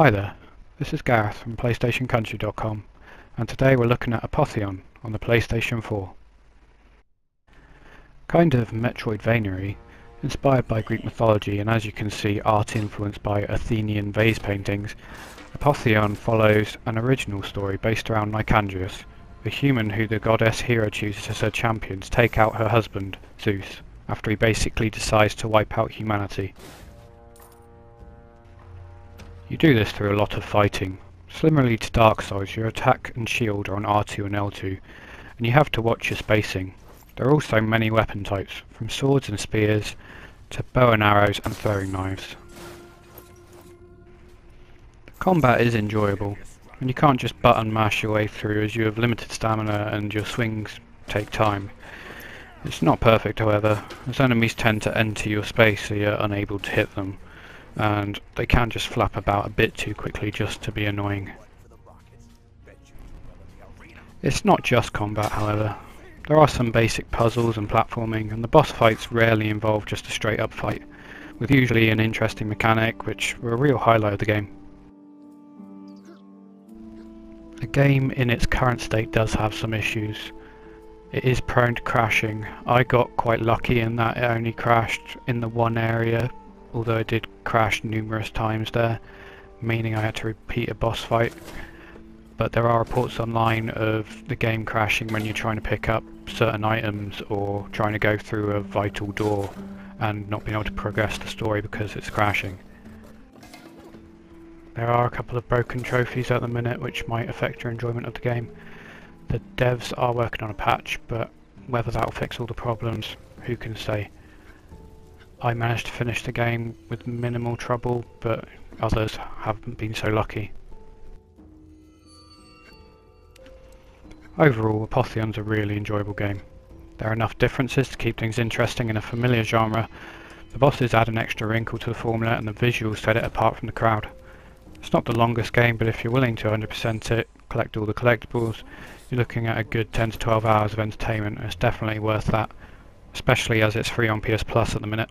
Hi there, this is Gareth from PlayStationCountry.com, and today we're looking at Apotheon on the PlayStation 4. Kind of Metroidvania-y, inspired by Greek mythology, and as you can see, art influenced by Athenian vase paintings, Apotheon follows an original story based around Nicandrius, a human who the goddess Hera chooses as her champion to take out her husband, Zeus, after he basically decides to wipe out humanity. You do this through a lot of fighting. Similarly to Dark Souls, your attack and shield are on R2 and L2, and you have to watch your spacing. There are also many weapon types, from swords and spears to bow and arrows and throwing knives. Combat is enjoyable, and you can't just button mash your way through as you have limited stamina and your swings take time. It's not perfect, however, as enemies tend to enter your space so you're unable to hit them, and they can just flap about a bit too quickly just to be annoying. It's not just combat, however. There are some basic puzzles and platforming, and the boss fights rarely involve just a straight up fight, with usually an interesting mechanic which were a real highlight of the game. The game in its current state does have some issues. It is prone to crashing. I got quite lucky in that it only crashed in the one area, although it did crash numerous times there, meaning I had to repeat a boss fight. But there are reports online of the game crashing when you're trying to pick up certain items or trying to go through a vital door and not being able to progress the story because it's crashing. There are a couple of broken trophies at the minute which might affect your enjoyment of the game. The devs are working on a patch, but whether that will fix all the problems, who can say. I managed to finish the game with minimal trouble, but others haven't been so lucky. Overall, Apotheon's a really enjoyable game. There are enough differences to keep things interesting in a familiar genre. The bosses add an extra wrinkle to the formula, and the visuals set it apart from the crowd. It's not the longest game, but if you're willing to 100% it, collect all the collectibles, you're looking at a good 10 to 12 hours of entertainment, and it's definitely worth that, especially as it's free on PS Plus at the minute.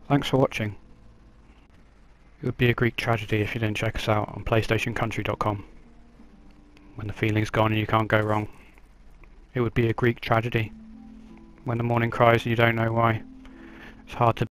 Thanks for watching. It would be a Greek tragedy if you didn't check us out on PlayStationCountry.com. When the feeling's gone and you can't go wrong. It would be a Greek tragedy. When the morning cries and you don't know why. It's hard to